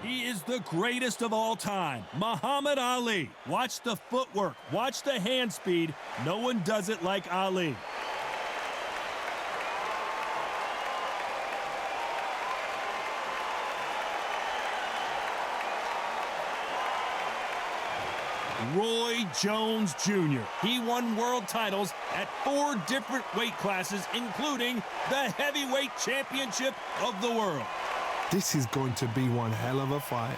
He is the greatest of all time, Muhammad Ali. Watch the footwork, watch the hand speed. No one does it like Ali. Roy Jones Jr. He won world titles at 4 different weight classes, including the heavyweight championship of the world. This is going to be one hell of a fight.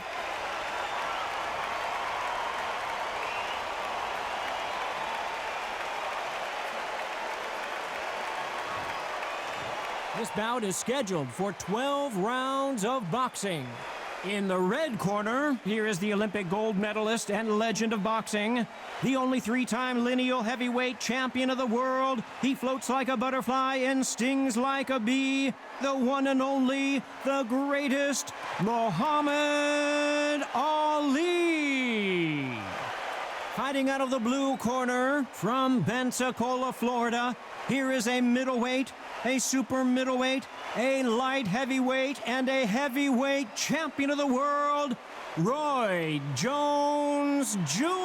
This bout is scheduled for 12 rounds of boxing. In the red corner, here is the Olympic gold medalist and legend of boxing, the only 3-time lineal heavyweight champion of the world. He floats like a butterfly and stings like a bee. The one and only, the greatest, Muhammad Ali. Fighting out of the blue corner from Pensacola, Florida, here is a middleweight, a super middleweight, a light heavyweight, and a heavyweight champion of the world, Roy Jones Jr.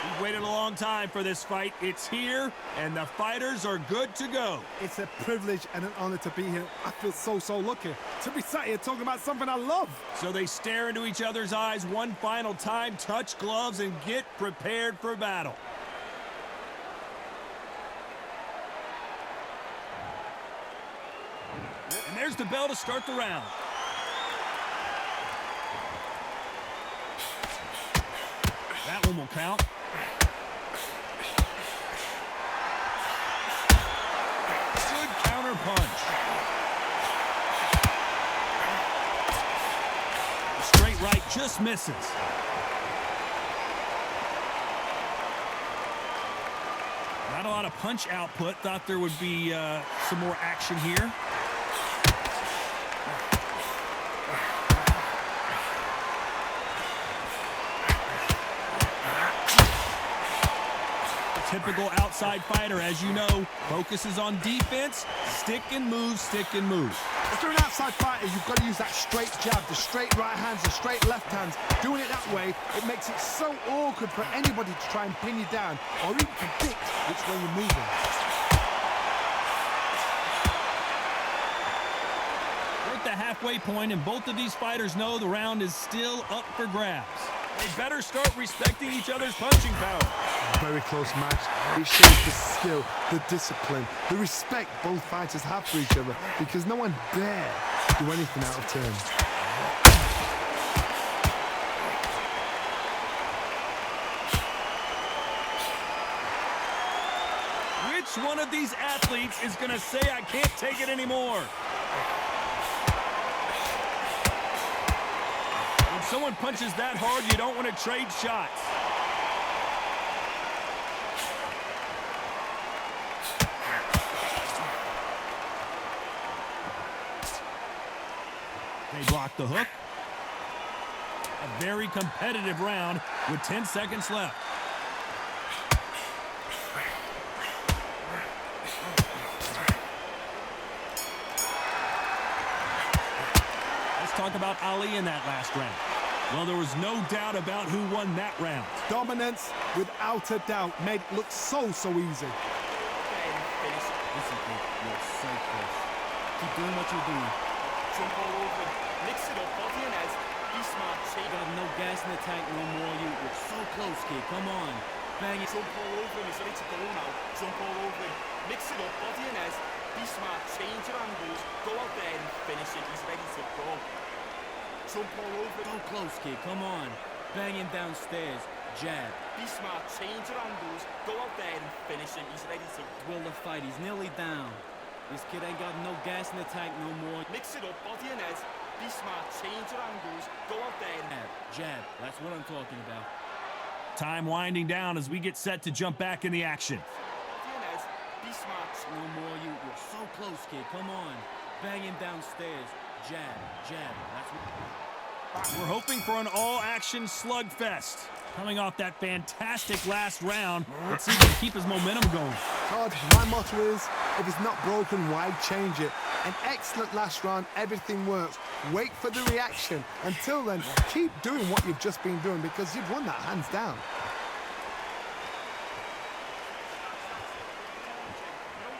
We've waited a long time for this fight. It's here, and the fighters are good to go. It's a privilege and an honor to be here. I feel so lucky to be sat here talking about something I love. So they stare into each other's eyes one final time, touch gloves, and get prepared for battle. And there's the bell to start the round. That one will count. Good counter punch. The straight right just misses. Not a lot of punch output. Thought there would be some more action here. Typical outside fighter, as you know, focuses on defense, stick and move, stick and move. If you're an outside fighter, you've got to use that straight jab, the straight right hands, the straight left hands. Doing it that way, it makes it so awkward for anybody to try and pin you down or even predict which way you're moving. We're at the halfway point, and both of these fighters know the round is still up for grabs. They better start respecting each other's punching power. Very close match. It shows the skill, the discipline, the respect both fighters have for each other, because no one dare do anything out of turn. Which one of these athletes is going to say, I can't take it anymore? When someone punches that hard, you don't want to trade shots. They block the hook. A very competitive round with 10 seconds left. Let's talk about Ali in that last round. Well, there was no doubt about who won that round. Dominance, without a doubt, made it look so easy. Listen, you're so close. Keep doing what you're doing. Jump all over, mix it up, body and head, be smart, You got no gas in the tank no more. You're so close, kid. Come on. Bang it. jump all over him, he's ready to go now, jump all over him, mix it up, body and head, be smart, change your angles, go out there and finish it, he's ready to go. Jump all over him. So close, kid. Come on. Bang him downstairs. Jab. Be smart, change your angles, go out there and finish him, he's ready to Will the fight. He's nearly down. This kid ain't got no gas in the tank no more. mix it up, body and head, be smart, change your angles, go out there and Jab. That's what I'm talking about. Time winding down as we get set to jump back in the action. body and head, be smart. No more. You're so close, kid. Come on. Bang him downstairs. Jab. Jab. That's what... We're hoping for an all-action slugfest. Coming off that fantastic last round, let's see if he can keep his momentum going. Todd, my motto is, if it's not broken, why change it? An excellent last round, everything works. Wait for the reaction. Until then, keep doing what you've just been doing because you've won that hands down.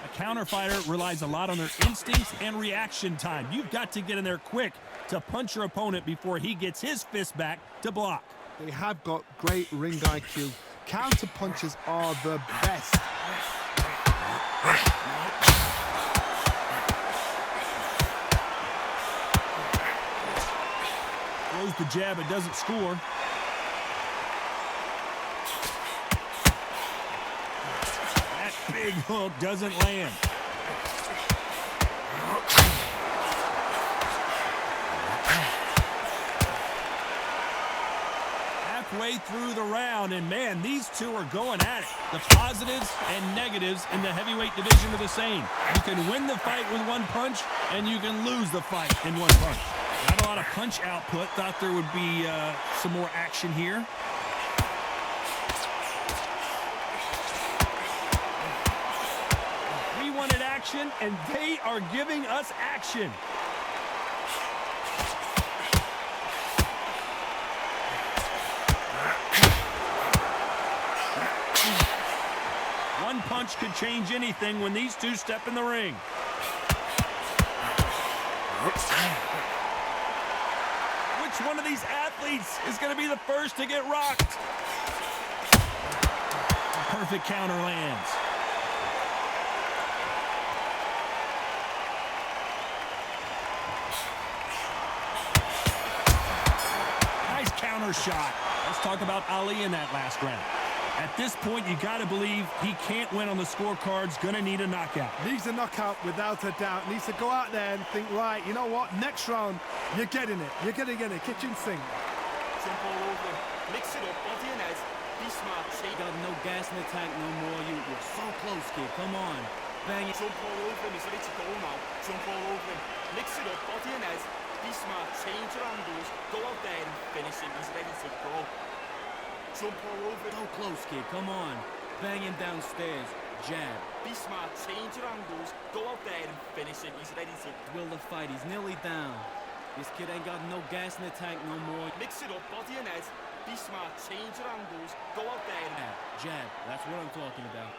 A counter fighter relies a lot on their instincts and reaction time. You've got to get in there quick to punch your opponent before he gets his fist back to block. They have got great ring IQ. Counter punches are the best. Throws the jab, it doesn't score. That big hook doesn't land. Halfway through the round, and man, these two are going at it. The positives and negatives in the heavyweight division are the same. You can win the fight with one punch, and you can lose the fight in one punch. Not a lot of punch output. Thought there would be some more action here. We wanted action, and they are giving us action. One punch could change anything when these two step in the ring. Which one of these athletes is going to be the first to get rocked? A perfect counter lands. Nice counter shot. Let's talk about Ali in that last round. At this point, you got to believe he can't win on the scorecards. Going to need a knockout. Needs a knockout without a doubt. Needs to go out there and think, right, you know what? Next round, you're getting it. You're going to get it. Kitchen sink. Jump all over him. Mix it up, body and head. Be smart, shake. Got no gas in the tank no more. You're so close, kid. Come on. Bang it. Jump all over him. He's ready to go now. Jump all over him. Mix it up, body and head. Be smart, change your angles. Go out there and finish him. He's ready to go. Jump all over him. So close, kid. Come on. Bang him downstairs. Jab. Be smart, change your angles. Go out there and finish him. He's ready to Will the fight. He's nearly down. This kid ain't got no gas in the tank no more. mix it up, body and head. Be smart, change your angles. Go out there and Jab. That's what I'm talking about.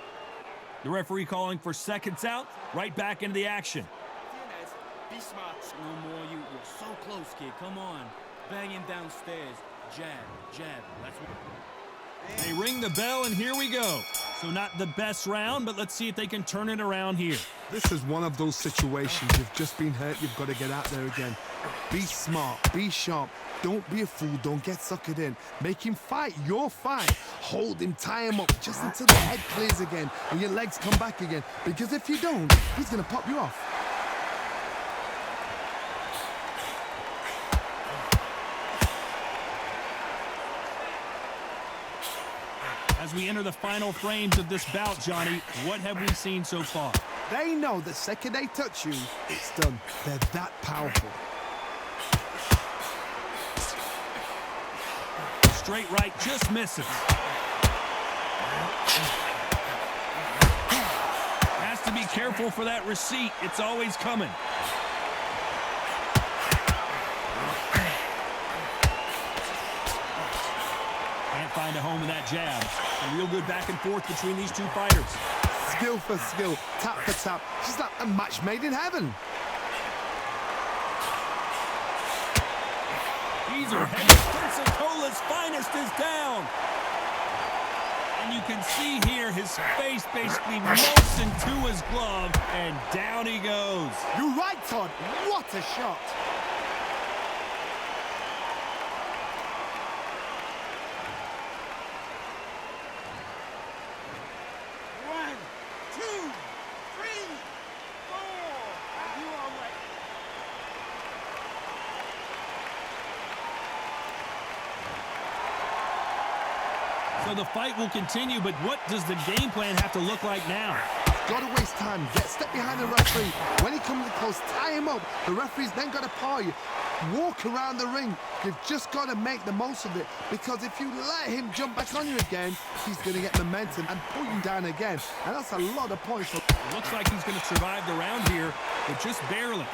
The referee calling for seconds out. Right back into the action. body and head. Be smart. No more. You're so close, kid. Come on. Bang him downstairs. Jab. Jab. That's what... They ring the bell, and here we go. So not the best round, but let's see if they can turn it around here. This is one of those situations. You've just been hurt. You've got to get out there again. Be smart. Be sharp. Don't be a fool. Don't get suckered in. Make him fight your fight. Hold him. Tie him up just until the head clears again and your legs come back again. Because if you don't, he's going to pop you off. As we enter the final frames of this bout, Johnny, what have we seen so far? They know the second they touch you, it's done. They're that powerful. Straight right just misses. Has to be careful for that receipt. It's always coming. Can't find a home in that jab. A real good back and forth between these two fighters. Skill for skill, tap for tap. Just like a match made in heaven. These are heavy. Pensacola's finest is down. And you can see here his face basically melts into his glove, and down he goes. You're right, Todd. What a shot. So the fight will continue, but what does the game plan have to look like now? got to waste time. Get step behind the referee. When he comes close, tie him up. The referee's then got to paw you. Walk around the ring. You've just got to make the most of it, because if you let him jump back on you again, he's going to get momentum and pull you down again. And that's a lot of points. Looks like he's going to survive the round here, but just barely.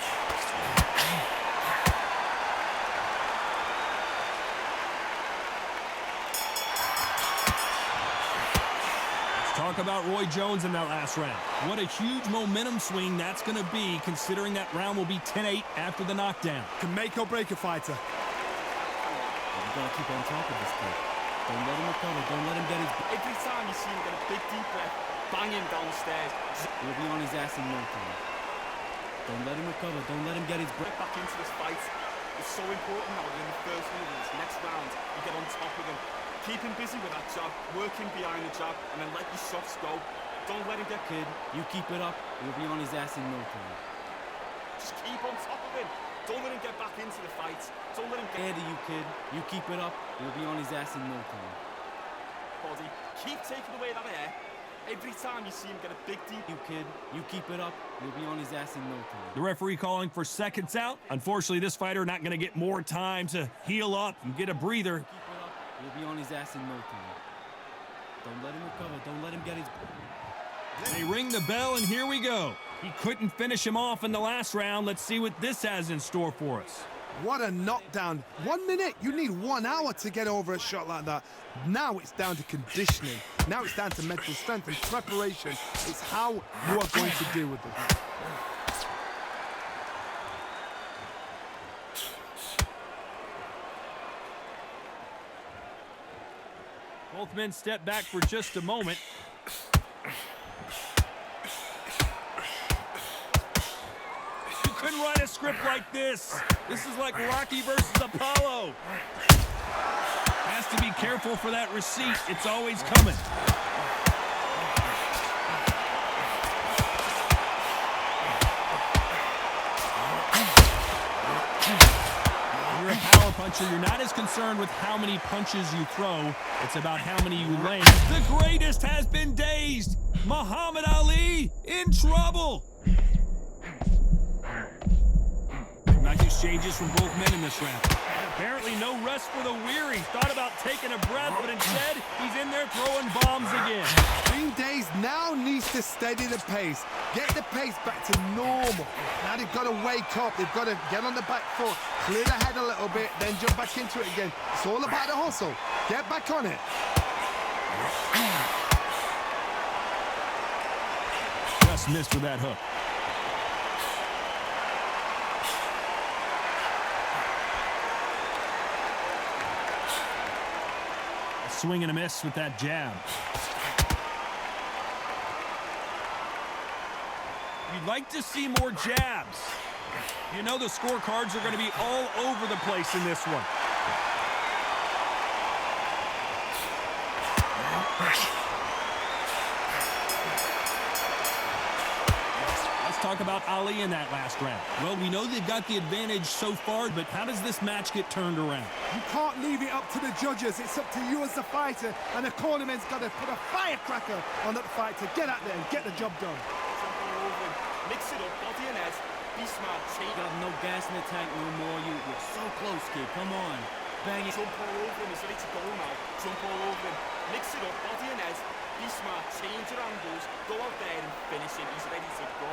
Talk about Roy Jones in that last round. What a huge momentum swing that's going to be, considering that round will be 10-8 after the knockdown. Can make or break a fighter. You gotta keep on top of this kid. Don't let him recover. Don't let him get his... Every time you see him get a big deep breath, banging downstairs. He'll be on his ass in no time. Don't let him recover. Don't let him get his breath. Get back into this fight. It's so important now that in the first one of this next round, you get on top of him. Keep him busy with that jab, working behind the jab, and then let your shots go. Don't let him get... Kid, you keep it up, he'll be on his ass in no time. Just keep on top of him. Don't let him get back into the fight. Don't let him get... Ahead of you, kid. You keep it up, he'll be on his ass in no time. Body. Keep taking away that air. Every time you see him get a big deep... You, kid, you keep it up, he'll be on his ass in no time. The referee calling for seconds out. Unfortunately, this fighter not going to get more time to heal up and get a breather. Keep it up, he'll be on his ass in no time. Don't let him recover. Don't let him get his... They ring the bell, and here we go. He couldn't finish him off in the last round. Let's see what this has in store for us. What a knockdown. 1 minute, you need 1 hour to get over a shot like that. Now it's down to conditioning. Now it's down to mental strength and preparation. It's how you are going to deal with it. Both men step back for just a moment. You couldn't write a script like this. This is like Rocky versus Apollo. Has to be careful for that receipt. It's always coming. You're a power puncher. You're not as concerned with how many punches you throw. It's about how many you land. The greatest has been dazed. Muhammad Ali in trouble. Nice exchanges from both men in this round. Apparently no rest for the weary. Thought about taking a breath, but instead he's in there throwing bombs again. Green Days now needs to steady the pace. Get the pace back to normal. Now they've got to wake up. They've got to get on the back foot, clear the head a little bit, then jump back into it again. It's all about the hustle. Get back on it. Just missed with that hook. Swing and a miss with that jab. You'd like to see more jabs. You know the scorecards are going to be all over the place in this one. Let's talk about Ali in that last round. Well, we know they've got the advantage so far, but how does this match get turned around? You can't leave it up to the judges. It's up to you as the fighter, and the cornerman's got to put a firecracker on that fight to get out there and get the job done. Jump all over him. Mix it up, body and head. Be smart, change. Got no gas in the tank no more. You're so close, kid. Come on. Bang it. Jump all over him. He's ready to go now. Jump all over him. Mix it up, body and head. Be smart, change your angles. Go out there and finish him. He's ready to go.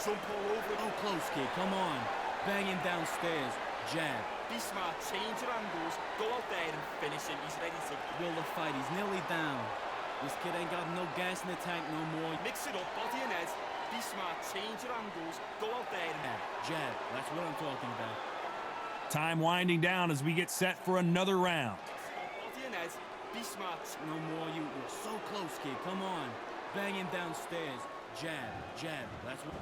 Jump all over him. So close, kid. Come on. Bang him downstairs. Jab. Be smart, change your angles. Go out there and finish him. He's ready to go. Will the fight. He's nearly down. This kid ain't got no gas in the tank no more. Mix it up, body and head. Be smart, change your angles. Go out there and... Jab. That's what I'm talking about. Time winding down as we get set for another round. Body and head. Be smart. No more. You're so close, kid. Come on. Bang him downstairs. Jab. Jab. That's what...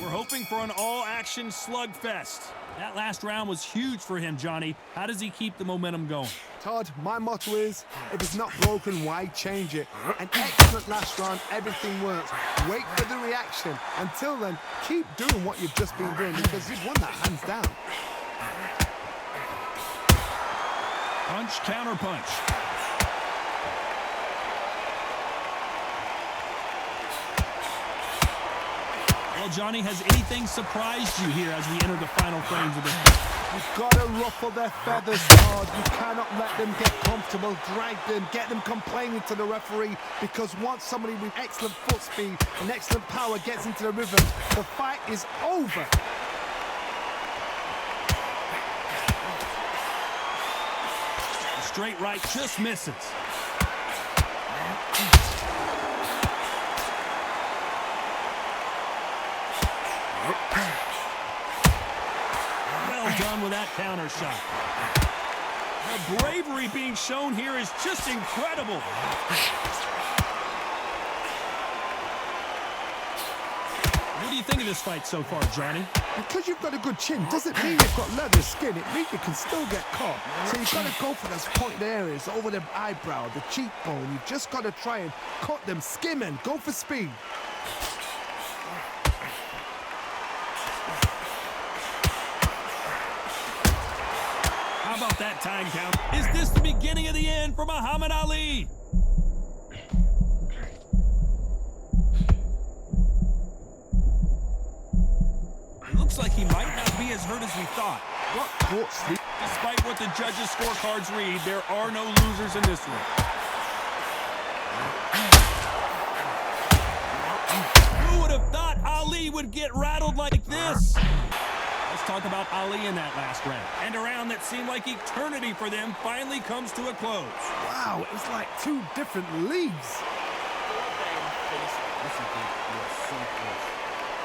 We're hoping for an all-action slugfest. That last round was huge for him, Johnny. How does he keep the momentum going? Todd, my motto is, if it's not broken, why change it? An excellent last round, everything works. Wait for the reaction. Until then, keep doing what you've just been doing, because you've won that hands down. Punch, counter punch. Well, Johnny, has anything surprised you here as we enter the final frames of this match? You've got to ruffle their feathers hard. You cannot let them get comfortable, drag them, get them complaining to the referee, because once somebody with excellent foot speed and excellent power gets into the rhythm, the fight is over. Straight right just misses. Well done with that counter shot. The bravery being shown here is just incredible. What do you think of this fight so far, Johnny? Because you've got a good chin doesn't mean you've got leather skin. It means you can still get caught. So you've got to go for those pointed areas over the eyebrow, the cheekbone. You've just got to try and cut them, skim and go for speed. How about that time count? Is this the beginning of the end for Muhammad Ali? Looks like he might not be as hurt as we thought. What guts? Despite what the judges' scorecards read, there are no losers in this one. Who would have thought Ali would get rattled like this? Let's talk about Ali in that last round. And a round that seemed like eternity for them finally comes to a close. Wow, it's like two different leagues. Listen, kid, you're so close.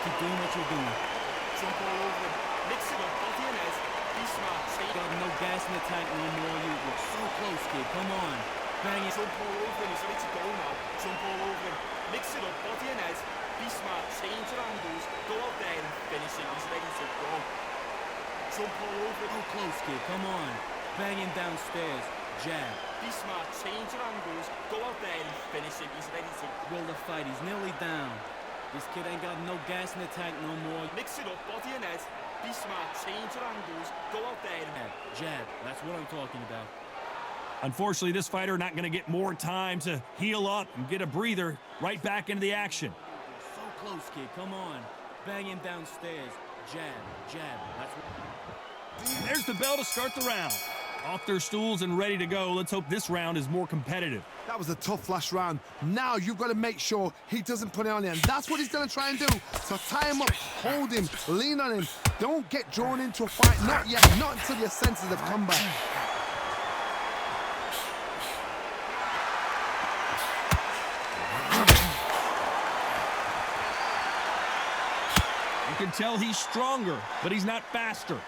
Keep doing what you're doing. Jump all over him. Mix it up, body and head. Be smart. You got no gas in the tank no more. You're so close, kid. Come on. Bang it. Jump all over him. He's ready to go now. Jump all over him. Mix it up, body and head. Be smart. Change your angles. Go out there and finish it. He's ready to go. Jump all over him. So close, kid. Come on. Bang him downstairs. Jab. Be smart. Change your angles. Go out there and finish it. He's ready to go. Will the fight. He's nearly down. This kid ain't got no gas in the tank no more. Mix it up, body and head. Be smart, change your angles, go out there and Jab, that's what I'm talking about. Unfortunately, this fighter not going to get more time to heal up and get a breather. Right back into the action. So close, kid. Come on. Bang him downstairs. Jab, jab. That's what... And there's the bell to start the round. Off their stools and ready to go. Let's hope this round is more competitive. That was a tough last round. Now you've got to make sure he doesn't put it on you. And that's what he's going to try and do. So tie him up, hold him, lean on him. Don't get drawn into a fight. Not yet. Not until your senses have come back. You can tell he's stronger, but he's not faster.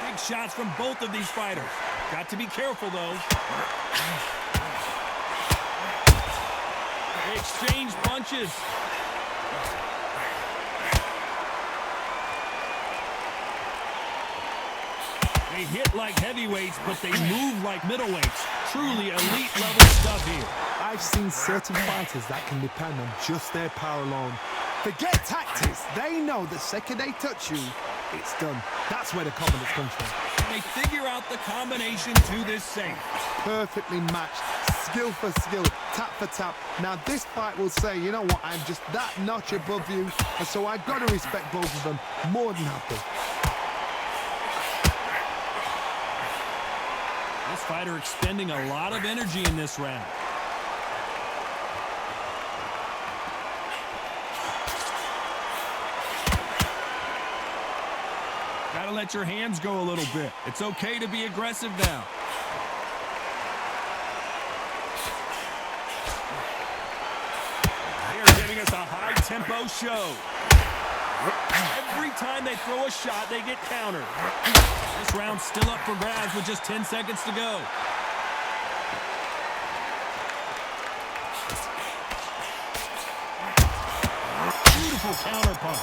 Big shots from both of these fighters. Got to be careful, though. They exchange punches. They hit like heavyweights, but they move like middleweights. Truly elite level stuff here. I've seen certain fighters that can depend on just their power alone. Forget tactics. They know the second they touch you, it's done. That's where the confidence comes from. They figure out the combination to this safe. Perfectly matched, skill for skill, tap for tap. Now this fight will say, you know what, I'm just that notch above you, and so I've got to respect both of them more than happy. This fighter expending a lot of energy in this round. Gotta let your hands go a little bit. It's okay to be aggressive now. They are giving us a high-tempo show. Every time they throw a shot, they get countered. This round's still up for grabs with just 10 seconds to go. Beautiful counter punch.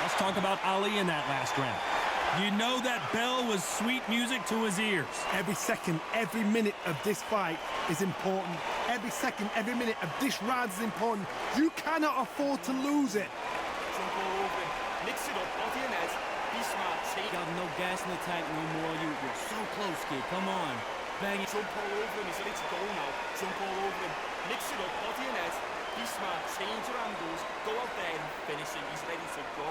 Let's talk about Ali in that last round. You know that bell was sweet music to his ears. Every second, every minute of this fight is important. Every second, every minute of this round is important. You cannot afford to lose it. jump all over him. Mix it up, body and head. Be smart, take Got no gas in the tank no more. You're so close, kid. Come on. Bang it. Jump all over him, he's ready to go now. Jump all over him. Mix it up, body and head. Be smart, change your angles. Go out there and finish it, he's ready to go.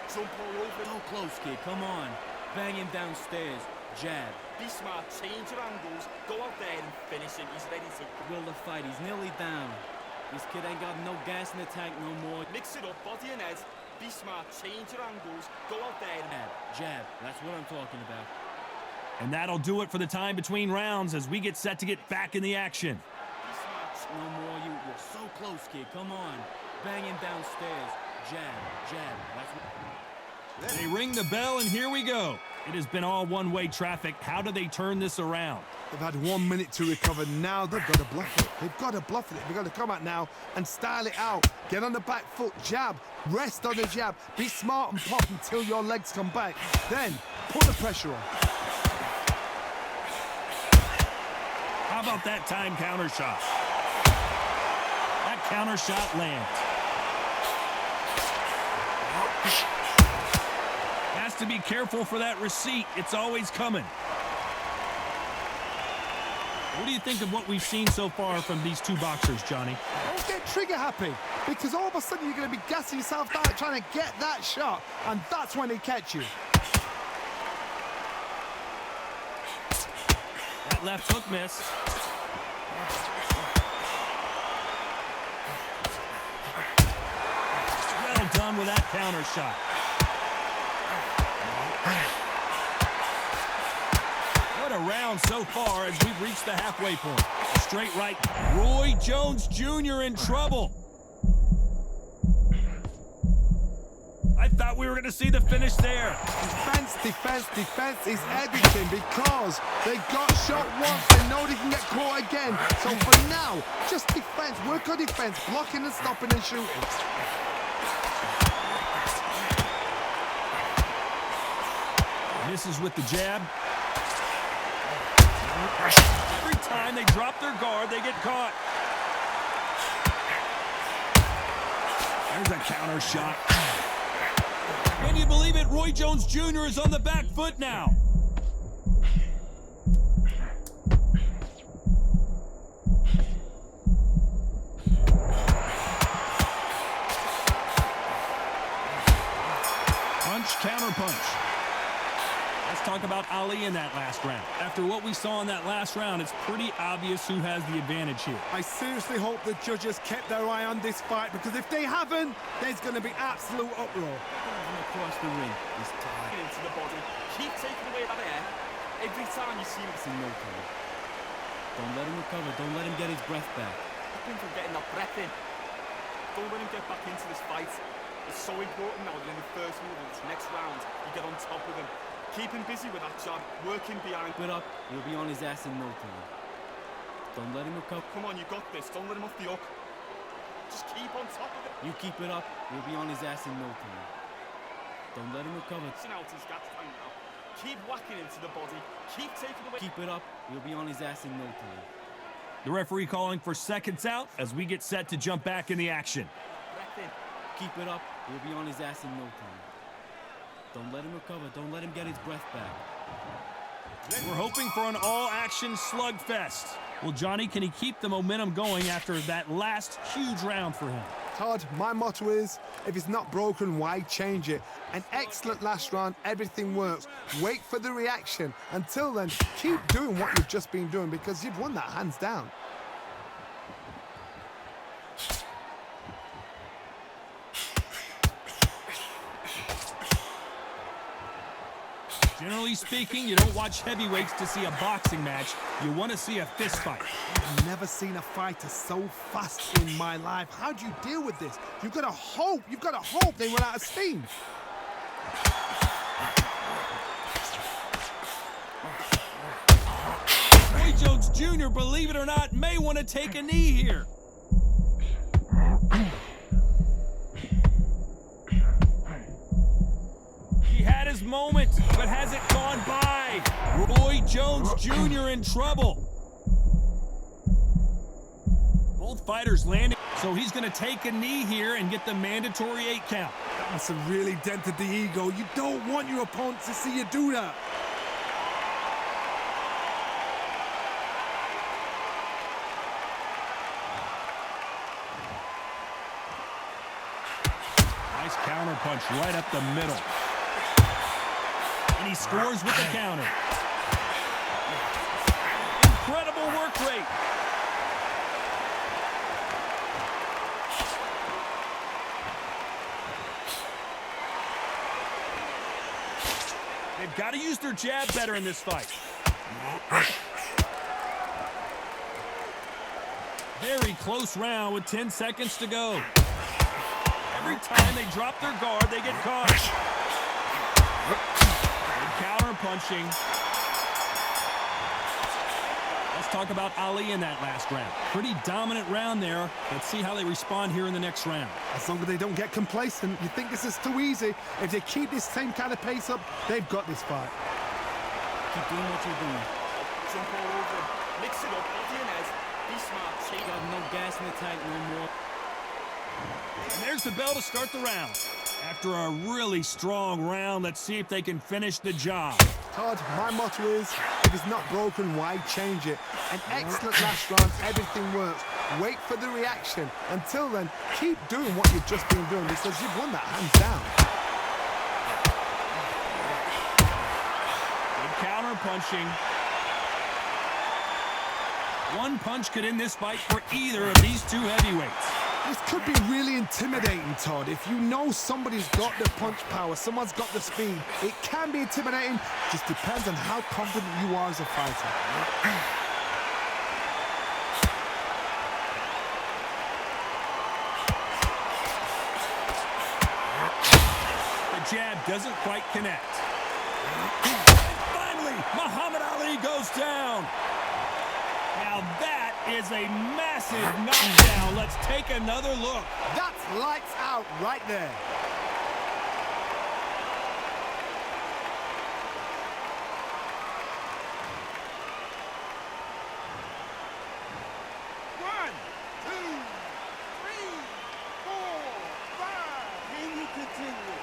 Jump all over him. So close, kid. Come on. Bang him downstairs. Jab. Be smart, change your angles. Go out there and finish it, he's ready to go. Will the fight. He's nearly down. This kid ain't got no gas in the tank no more. Mix it up, body and head. Be smart, change your angles. Go out there and... Jab. That's what I'm talking about. And that'll do it for the time between rounds as we get set to get back in the action. Be smart. No more. You're so close, kid. Come on. Bang him downstairs. Jab. That's what... They ring the bell, and here we go. It has been all one-way traffic. How do they turn this around? They've had 1 minute to recover. Now they've got to bluff it. They've got to bluff it. They've got to come out now and style it out. Get on the back foot, jab, rest on the jab. Be smart and pop until your legs come back. Then put the pressure on. How about that time counter shot? That counter shot lands. Has to be careful for that receipt. It's always coming. What do you think of what we've seen so far from these two boxers, Johnny? Don't get trigger happy, because all of a sudden you're going to be gassing yourself out trying to get that shot, and that's when they catch you. That left hook miss. Well done with that counter shot. What a round so far as we've reached the halfway point. Straight right. Roy Jones Jr. in trouble. I thought we were going to see the finish there. Defense is everything, because they got shot once. They know they can get caught again. So for now, just defense. Work on defense. Blocking and stopping and shooting. Misses with the jab. Every time they drop their guard, they get caught. There's a counter shot. Can you believe it? Roy Jones Jr. is on the back foot now. Punch, counter punch. Let's talk about Ali in that last round. After what we saw in that last round, it's pretty obvious who has the advantage here. I seriously hope the judges kept their eye on this fight, because if they haven't, there's going to be absolute uproar. Across the ring. He's tired. Into the body. Keep taking away that air. Every time you see him, It's in no time. Don't let him recover. Don't let him get his breath back. keep him from getting that breath in. Don't let him get back into this fight. It's so important now that in the first move of this next round, you get on top of him. Keep him busy with that jab, working behind. Put up. He'll be on his ass in no time. Don't let him recover. Come on, you got this. Don't let him off the hook. Just keep on top of it. You keep it up. He'll be on his ass in no time. Don't let him recover. Listen out his gas tank now. Keep whacking into the body. Keep taking away. Keep it up. He'll be on his ass in no time. The referee calling for seconds out as we get set to jump back in the action. Breath in. Keep it up. He'll be on his ass in no time. Don't let him recover. Don't let him get his breath back. We're hoping for an all-action slugfest. Well, Johnny, can he keep the momentum going after that last huge round for him? Todd, my motto is, if it's not broken, why change it? An excellent last round, everything works. Wait for the reaction. Until then, keep doing what you've just been doing, because you've won that hands down. Generally speaking, you don't watch heavyweights to see a boxing match. You want to see a fist fight. I've never seen a fighter so fast in my life. How do you deal with this? You've got to hope they run out of steam. Roy Jones Jr., believe it or not, may want to take a knee here. He had his moment, but has it gone by? Roy Jones Jr. in trouble. Both fighters landing, so he's going to take a knee here and get the mandatory 8 count. That's a really dented the ego. You don't want your opponent to see you do that. Nice counter punch right up the middle. And he scores with the counter. Incredible work rate. They've got to use their jab better in this fight. Very close round with 10 seconds to go. Every time they drop their guard, they get caught. Good counter punching. Let's talk about Ali in that last round. Pretty dominant round there. Let's see how they respond here in the next round. As long as they don't get complacent, you think this is too easy. If they keep this same kind of pace up, they've got this fight. Keep doing what you're doing. Jump all over him. Mix it up, body and head. Be smart, shake Got no gas in the tank no more. And there's the bell to start the round. After a really strong round, let's see if they can finish the job. Todd, my motto is, if it's not broken, why change it? An excellent last round, everything works. Wait for the reaction. Until then, keep doing what you've just been doing because you've won that hands down. Good counter punching. One punch could end this fight for either of these two heavyweights. This could be really intimidating, Todd. If you know somebody's got the punch power, someone's got the speed, it can be intimidating. Just depends on how confident you are as a fighter. The jab doesn't quite connect. And finally, Muhammad Ali goes down. Now that is a massive knockdown. Let's take another look. That's lights out right there. One, two, three, 4, 5. Can you continue?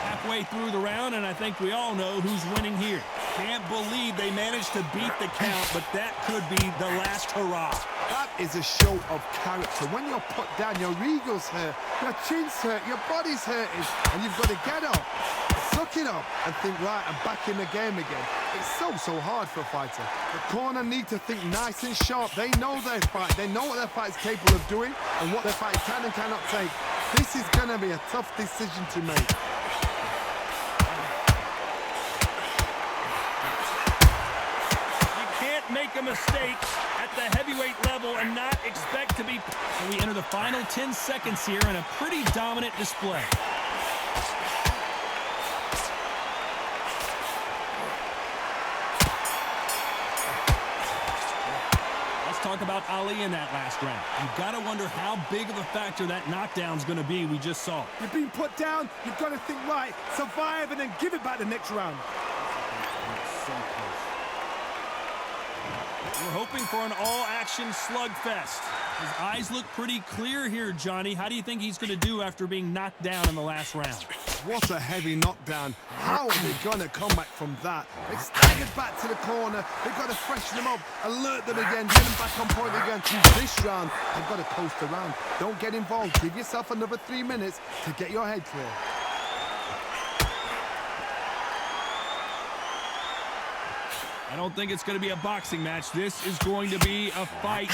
Halfway through the round, and I think we all know who's winning here. Can't believe they managed to beat the count, but that could be the last hurrah. That is a show of character. When you're put down, your ego's hurt, your chin's hurt, your body's hurting, and you've got to get up, suck it up, and think, right, I'm back in the game again. It's so hard for a fighter. The corner need to think nice and sharp. They know their fight. They know what their fight is capable of doing and what their fight can and cannot take. This is going to be a tough decision to make. Make a mistake at the heavyweight level and not expect to be. So we enter the final 10 seconds here in a pretty dominant display. Let's talk about Ali in that last round. You've got to wonder how big of a factor that knockdown's going to be we just saw. You've been put down, you've got to think, right, survive and then give it back the next round. We're hoping for an all-action slugfest. His eyes look pretty clear here, Johnny. How do you think he's going to do after being knocked down in the last round? What a heavy knockdown. How are they going to come back from that? They staggered back to the corner. They've got to freshen them up, alert them again, get them back on point again. This round, they've got to coast around. Don't get involved. Give yourself another 3 minutes to get your head clear. I don't think it's going to be a boxing match. This is going to be a fight.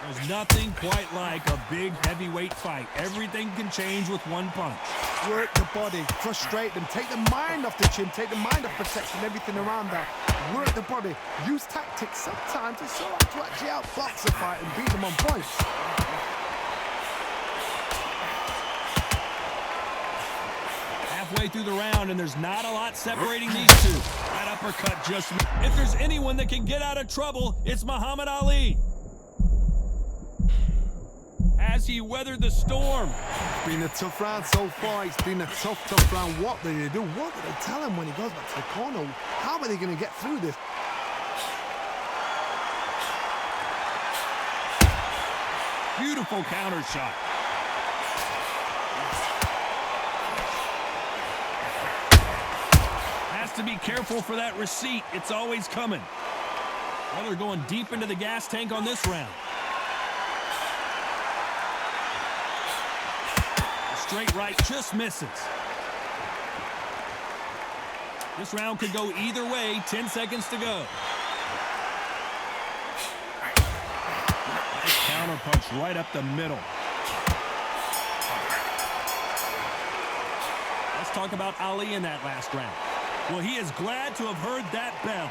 There's nothing quite like a big heavyweight fight. Everything can change with one punch. Work the body, frustrate them, take the mind off the chin, take the mind off protecting everything around that. Work the body, use tactics sometimes. It's so hard to actually outbox a fight and beat them on points. Halfway through the round, and there's not a lot separating these two. That uppercut just... If there's anyone that can get out of trouble, it's Muhammad Ali. Has he weathered the storm? It's been a tough round so far. It's been a tough round. What do they do? What do they tell him when he goes back to the corner? How are they going to get through this? Beautiful counter shot. have to be careful for that receipt. It's always coming. Well, they're going deep into the gas tank on this round. A straight right just misses. This round could go either way. 10 seconds to go. Nice counter punch right up the middle. Let's talk about Ali in that last round. Well, he is glad to have heard that bell.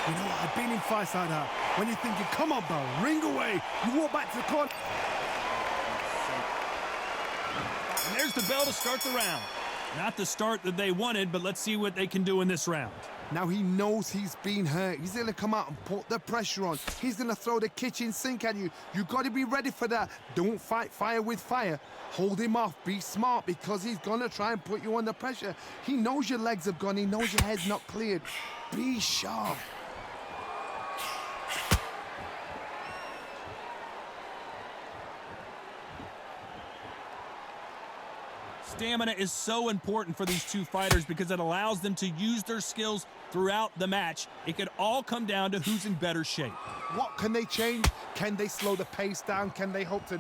You know what? I've been in fights like that. When you're thinking, come on, bell, ring away. You walk back to the corner. And there's the bell to start the round. Not the start that they wanted, but let's see what they can do in this round. Now he knows he's been hurt. He's going to come out and put the pressure on. He's going to throw the kitchen sink at you. You've got to be ready for that. Don't fight fire with fire. Hold him off. Be smart because he's going to try and put you under pressure. He knows your legs have gone. He knows your head's not cleared. Be sharp. Stamina is so important for these two fighters because it allows them to use their skills throughout the match. It could all come down to who's in better shape. What can they change? Can they slow the pace down? Can they hope to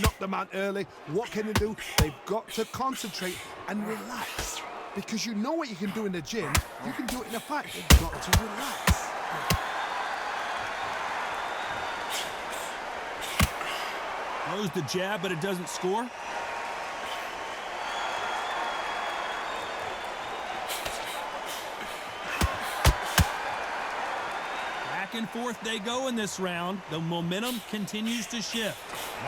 knock them out early? What can they do? They've got to concentrate and relax. Because you know what you can do in the gym, you can do it in a fight. You've got to relax. Throws the jab, but it doesn't score. Back and forth they go in this round. The momentum continues to shift.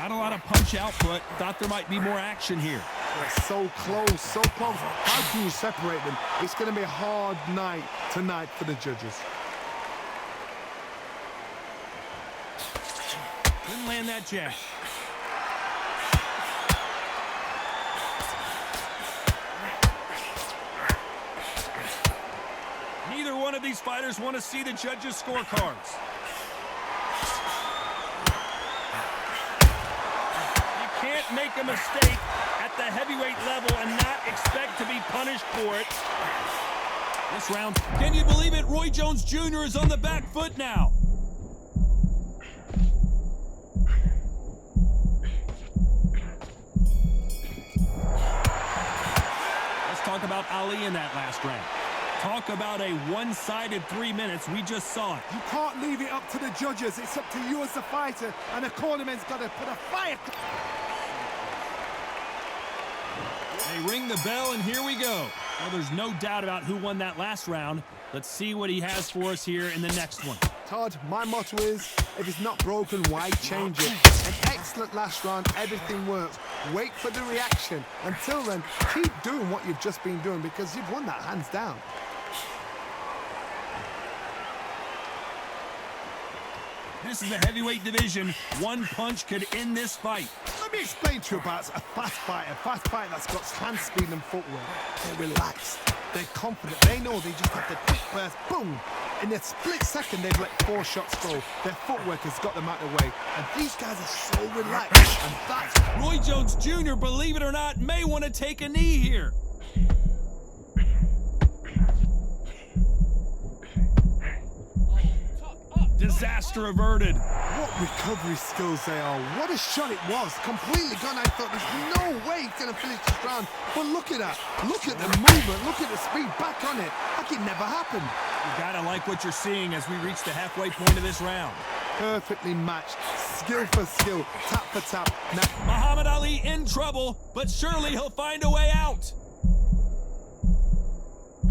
Not a lot of punch output. Thought there might be more action here. They're so close, so close. How can you separate them? It's going to be a hard night tonight for the judges. Didn't land that jab. Neither one of these fighters want to see the judges' scorecards. You can't make a mistake at the heavyweight level and not expect to be punished for it. This round, can you believe it? Roy Jones Jr. is on the back foot now. Let's talk about Ali in that last round. Talk about a one-sided 3 minutes. We just saw it. You can't leave it up to the judges. It's up to you as the fighter, and the cornerman's got to put a fire. They ring the bell, and here we go. Well, there's no doubt about who won that last round. Let's see what he has for us here in the next one. Todd, my motto is, if it's not broken, why change it? An excellent last round, everything works. Wait for the reaction. Until then, keep doing what you've just been doing because you've won that hands down. This is the heavyweight division. One punch could end this fight. Let me explain to you about a fast fighter that's got hand speed and footwork. They're relaxed, they're confident, they know they just have to quick burst, boom. In a split second, they've let 4 shots go. Their footwork has got them out of the way. And these guys are so relaxed, and that's... Roy Jones Jr., believe it or not, may want to take a knee here. Disaster averted. What recovery skills they are. What a shot it was. Completely gone. I thought there's no way he's going to finish this round. But look at that. Look at the movement. Look at the speed. Back on it. Like it never happened. You gotta like what you're seeing as we reach the halfway point of this round. Perfectly matched. Skill for skill. Tap for tap. Now, Muhammad Ali in trouble, but surely he'll find a way out.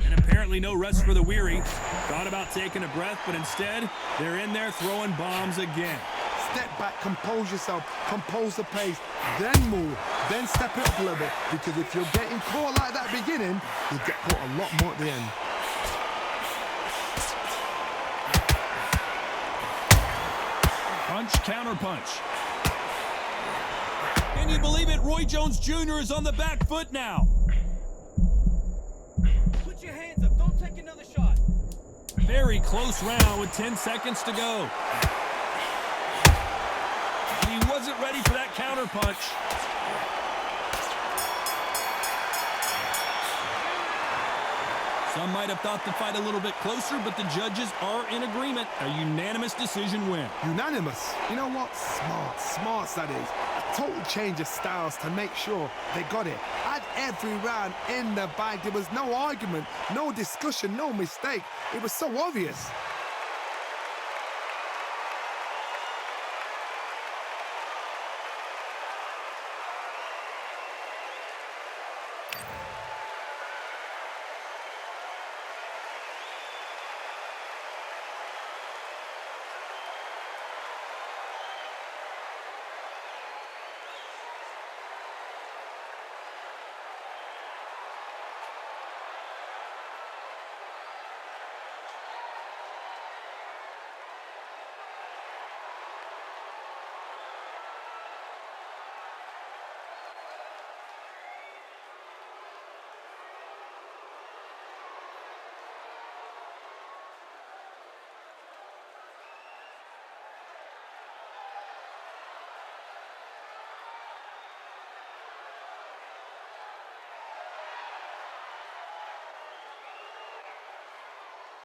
And apparently no rest for the weary. Thought about taking a breath, but instead, they're in there throwing bombs again. step back, compose yourself, compose the pace, then move, then step it up a little bit. Because if you're getting caught like that beginning, you'll get caught a lot more at the end. Punch, counter punch. Can you believe it? Roy Jones Jr. is on the back foot now. Put your hands up. Don't take another shot. Very close round with 10 seconds to go. He wasn't ready for that counter punch. Some might have thought the fight a little bit closer, but the judges are in agreement. A unanimous decision win. Unanimous. You know what? Smart. Smarts, that is. A total change of styles to make sure they got it. Had every round in the bag. There was no argument, no discussion, no mistake. It was so obvious.